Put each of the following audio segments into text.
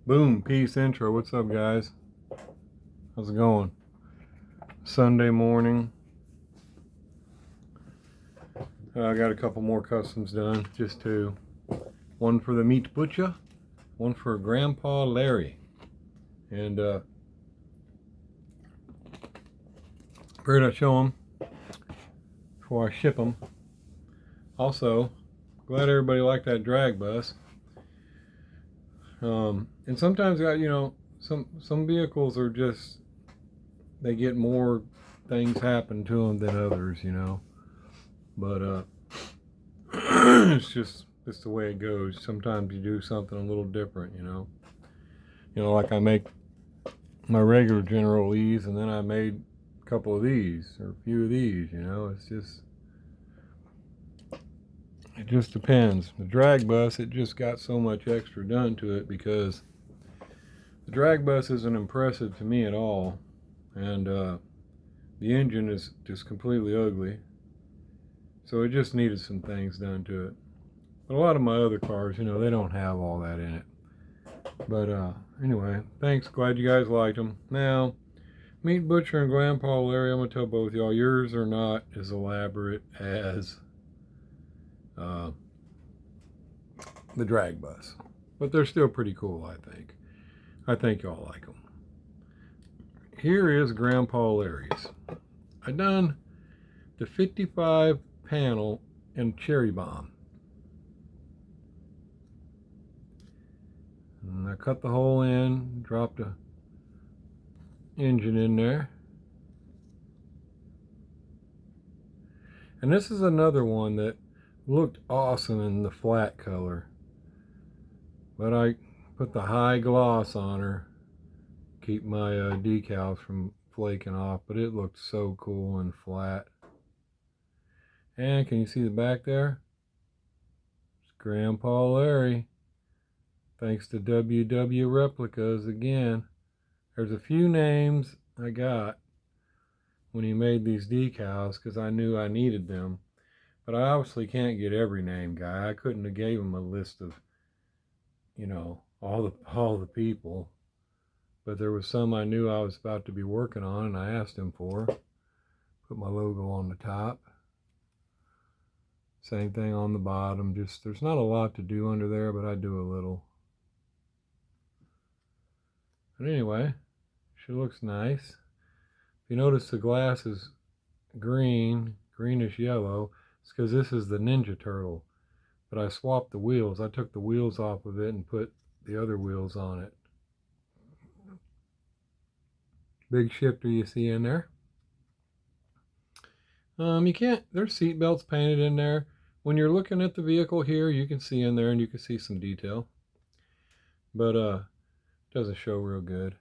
Boom, peace intro. What's up, guys? How's it going? Sunday morning. I got a couple more customs done, just two. One for the meat butcher, one for Grandpa Larry. And figured I'd show them before I ship them. Also, glad everybody liked that drag bus. And sometimes, some vehicles are just, they get more things happen to them than others, But it's just the way it goes. Sometimes you do something a little different, like I make my regular General Lees, and then I made a couple of these or a few of these. It just depends. The drag bus, it just got so much extra done to it because the drag bus isn't impressive to me at all, and the engine is just completely ugly. So it just needed some things done to it. But a lot of my other cars, they don't have all that in it. But anyway, thanks. Glad you guys liked them. Now, Meat Butcher and Grandpa Larry, I'm going to tell both y'all, yours are not as elaborate as the drag bus. But they're still pretty cool, I think. I think y'all like them. Here is Grandpa Larry's. I done the 55 panel in cherry bomb. And I cut the hole in, dropped a engine in there. And this is another one that looked awesome in the flat color. But I put the high gloss on her, keep my decals from flaking off, but it looked so cool and flat. And can you see the back there? It's Grandpa Larry. Thanks to WW Replicas again. There's a few names I got when he made these decals because I knew I needed them. But I obviously can't get every name, guy. I couldn't have gave him a list of, all the people. But there was some I knew I was about to be working on, and I asked him for. Put my logo on the top. Same thing on the bottom. Just, there's not a lot to do under there, but I do a little. But anyway, she looks nice. If you notice the glass is greenish yellow, it's because this is the Ninja Turtle. But I swapped the wheels. I took the wheels off of it and put the other wheels on it. Big shifter you see in there. You can't, there's seat belts painted in there. When you're looking at the vehicle here, you can see in there and you can see some detail. But it doesn't show real good.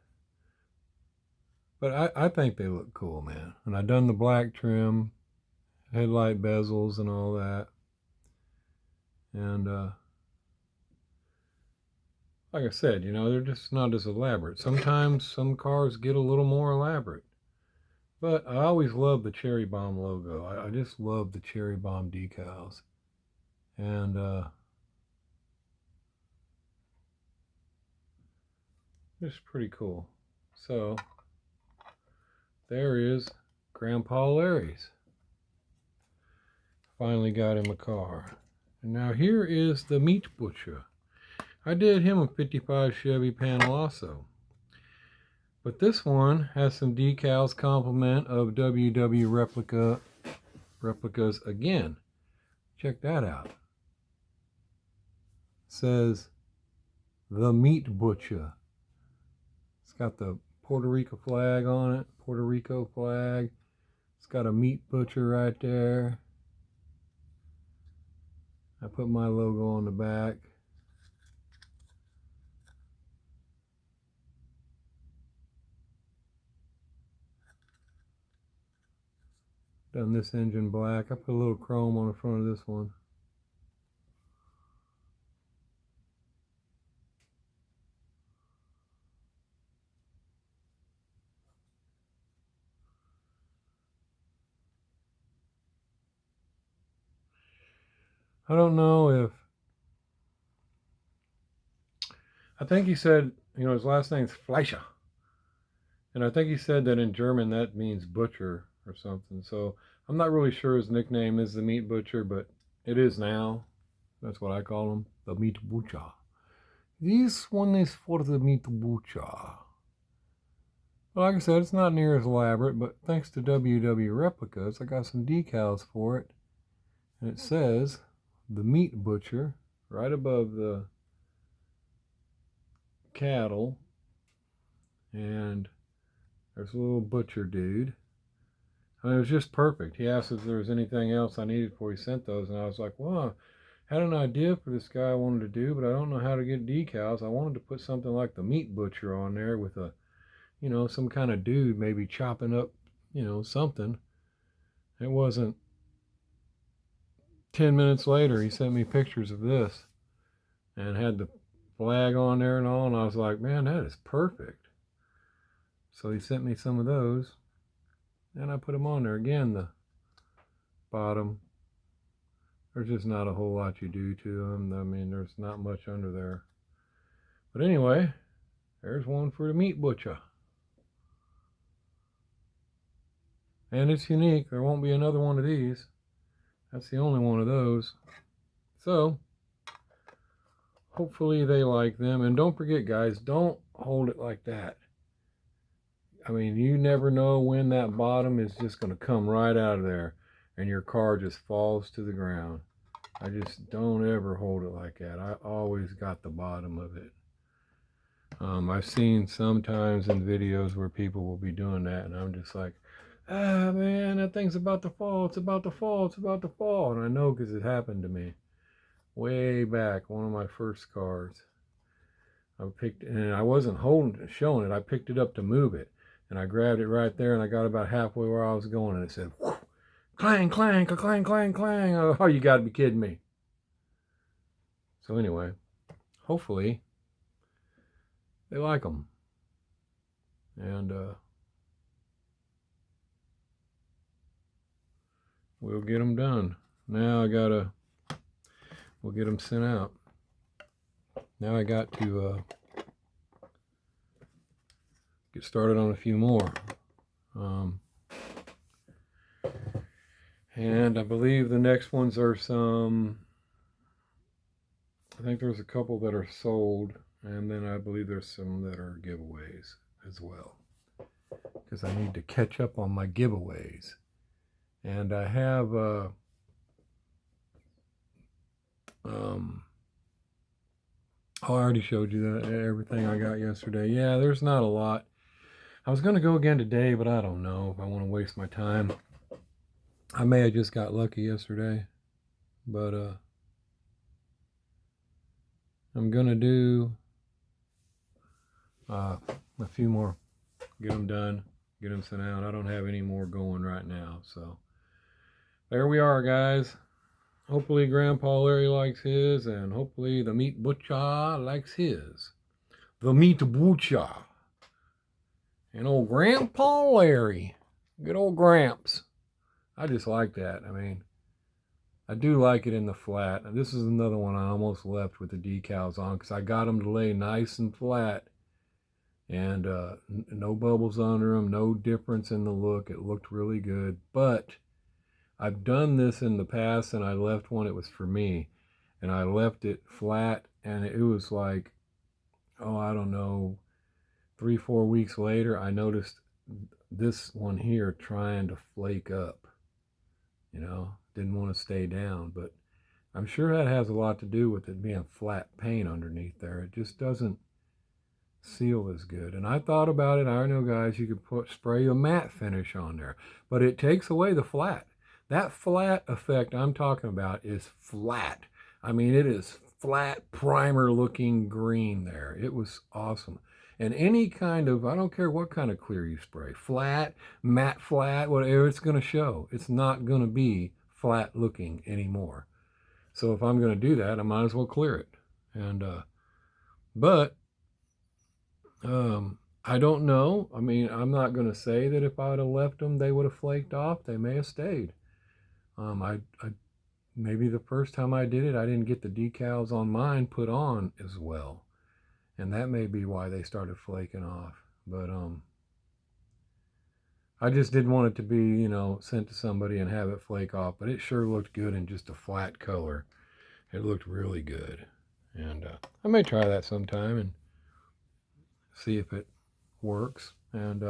But I think they look cool, man. And I done the black trim, headlight bezels and all that. And like I said, they're just not as elaborate. Sometimes some cars get a little more elaborate. But I always love the Cherry Bomb logo. I just love the Cherry Bomb decals. And it's pretty cool. So there is Grandpa Larry's. Finally got him a car. And now here is the Meat Butcher. I did him a 55 Chevy panel also. But this one has some decals complement of WW replicas again. Check that out. It says the Meat Butcher. It's got the Puerto Rico flag on it. Puerto Rico flag. It's got a meat butcher right there. I put my logo on the back. Done this engine black. I put a little chrome on the front of this one. I don't know if I think he said, you know, his last name's Fleischer. And I think he said that in German that means butcher or something. So I'm not really sure his nickname is the meat butcher, but it is now. That's what I call him, the meat butcher. This one is for the meat butcher. Well, like I said, it's not near as elaborate, but thanks to WW Replicas, I got some decals for it. And it says the meat butcher right above the cattle. And there's a little butcher dude. I mean, it was just perfect. He asked if there was anything else I needed before he sent those, and I was like, well, I had an idea for this guy I wanted to do, but I don't know how to get decals. I wanted to put something like the meat butcher on there with a, you know, some kind of dude maybe chopping up, you know, something. It wasn't 10 minutes later, he sent me pictures of this and had the flag on there and all, and I was like, man, that is perfect. So he sent me some of those, and I put them on there. Again, the bottom, there's just not a whole lot you do to them. I mean, there's not much under there. But anyway, there's one for the meat butcher. And it's unique. There won't be another one of these. That's the only one of those. So, hopefully they like them. And don't forget, guys, don't hold it like that. I mean, you never know when that bottom is just going to come right out of there and your car just falls to the ground. I just don't ever hold it like that. I always got the bottom of it. I've seen sometimes in videos where people will be doing that, and I'm just like, ah, man, that thing's about to fall. It's about to fall. It's about to fall. And I know because it happened to me way back, one of my first cars. I picked, and I wasn't showing it. I picked it up to move it, and I grabbed it right there, and I got about halfway where I was going, and it said, whoosh, clang, clang, clang, clang, clang. Oh, you got to be kidding me. So anyway, hopefully they like them. And we'll get them done. Now we'll get them sent out. Now I got to get started on a few more. And I believe the next ones are I think there's a couple that are sold, and then I believe there's some that are giveaways as well. Because I need to catch up on my giveaways. And I have I already showed you that everything I got yesterday. Yeah, there's not a lot. I was going to go again today, but I don't know if I want to waste my time. I may have just got lucky yesterday, but I'm going to do a few more, get them done, get them sent out. I don't have any more going right now, so there we are, guys. Hopefully Grandpa Larry likes his, and hopefully the meat butcher likes his. The meat butcher. And old Grandpa Larry. Good old Gramps. I just like that. I mean, I do like it in the flat. This is another one I almost left with the decals on because I got them to lay nice and flat. And no bubbles under them, no difference in the look. It looked really good. But I've done this in the past, and I left one, it was for me. And I left it flat, and it was like, oh, I don't know, 3-4 weeks later, I noticed this one here trying to flake up. You know, didn't want to stay down, but I'm sure that has a lot to do with it being flat paint underneath there. It just doesn't seal as good. And I thought about it. I know, guys, you could spray a matte finish on there, but it takes away the flat. That flat effect I'm talking about is flat. I mean, it is flat primer looking green there. It was awesome. And any kind of, I don't care what kind of clear you spray, flat, matte flat, whatever, it's going to show. It's not going to be flat looking anymore. So if I'm going to do that, I might as well clear it. And, but I don't know. I mean, I'm not going to say that if I would have left them, they would have flaked off. They may have stayed. I maybe the first time I did it, I didn't get the decals on mine put on as well. and that may be why they started flaking off. But I just didn't want it to be, you know, sent to somebody and have it flake off, but it sure looked good in just a flat color. It looked really good, and I may try that sometime and see if it works, and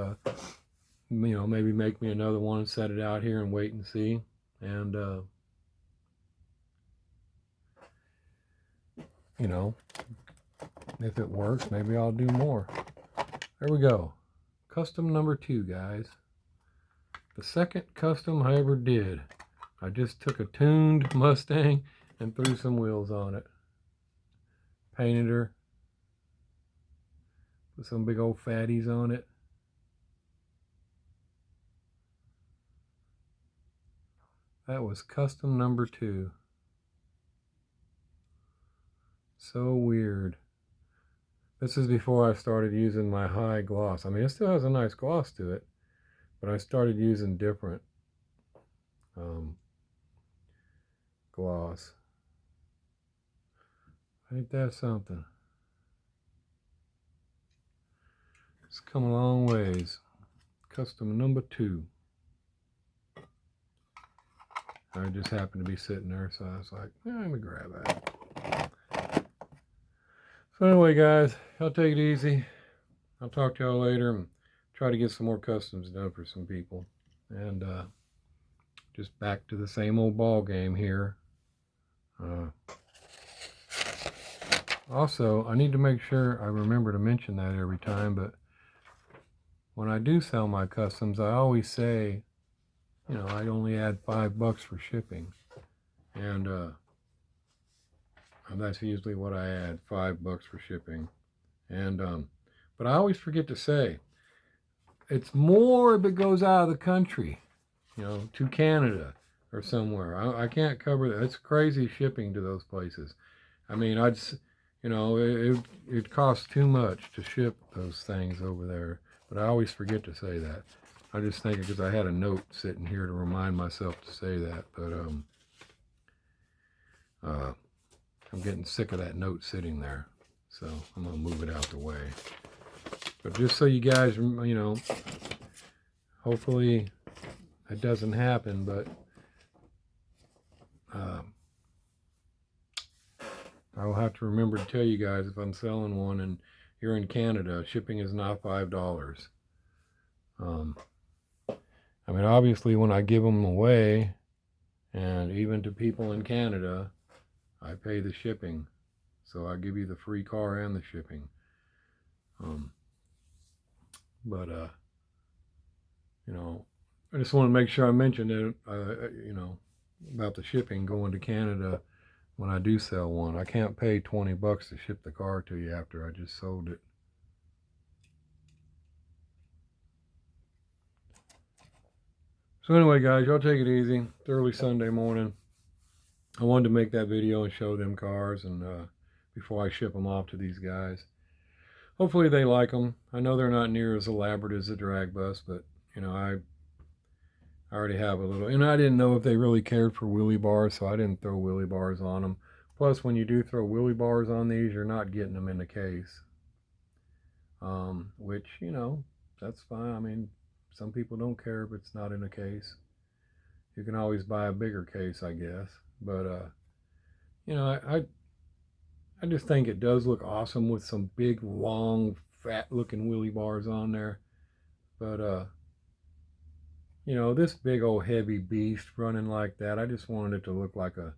you know, maybe make me another one and set it out here and wait and see, and you know, if it works, maybe I'll do more. There we go. Custom number 2, guys. The second custom I ever did. I just took a tuned Mustang and threw some wheels on it. Painted her. Put some big old fatties on it. That was custom number 2. So weird. This is before I started using my high gloss. I mean, it still has a nice gloss to it, but I started using different gloss. Ain't that something? It's come a long ways. Custom number 2. I just happened to be sitting there, so I was like, let me grab that. So anyway, guys, I'll take it easy. I'll talk to y'all later and try to get some more customs done for some people. And just back to the same old ball game here. Also, I need to make sure I remember to mention that every time, but when I do sell my customs, I always say, you know, I only add $5 for shipping. And that's usually what I add, $5 for shipping. And but I always forget to say, it's more if it goes out of the country, you know, to Canada or somewhere. I can't cover that. It's crazy shipping to those places. I mean, you know, it costs too much to ship those things over there. But I always forget to say that. I just think because I had a note sitting here to remind myself to say that. But I'm getting sick of that note sitting there. So I'm going to move it out the way. But just so you guys, you know, hopefully it doesn't happen, but I will have to remember to tell you guys if I'm selling one and you're in Canada, shipping is not $5. I mean, obviously when I give them away, and even to people in Canada, I pay the shipping. So I give you the free car and the shipping. But you know, I just want to make sure I mention it, you know, about the shipping going to Canada when I do sell one. I can't pay $20 to ship the car to you after I just sold it. So anyway, guys, y'all take it easy. It's early Sunday morning. I wanted to make that video and show them cars, and before I ship them off to these guys. Hopefully they like them. I know they're not near as elaborate as the drag bus, but you know, I already have a little, and I didn't know if they really cared for wheelie bars, so I didn't throw wheelie bars on them. Plus, when you do throw wheelie bars on these, you're not getting them in the case. Which, you know, that's fine. I mean, some people don't care if it's not in a case. You can always buy a bigger case, I guess. But, you know, I just think it does look awesome with some big, long, fat-looking wheelie bars on there. But, you know, this big old heavy beast running like that, I just wanted it to look like a,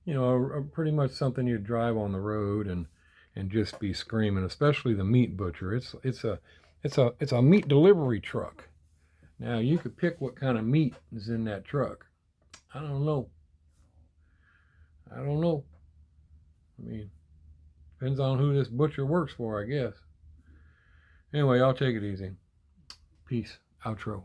you know, pretty much something you'd drive on the road and just be screaming. Especially the meat butcher. It's a meat delivery truck. Now you could pick what kind of meat is in that truck. I don't know. I mean, depends on who this butcher works for, I guess. Anyway, I'll take it easy. Peace. Outro.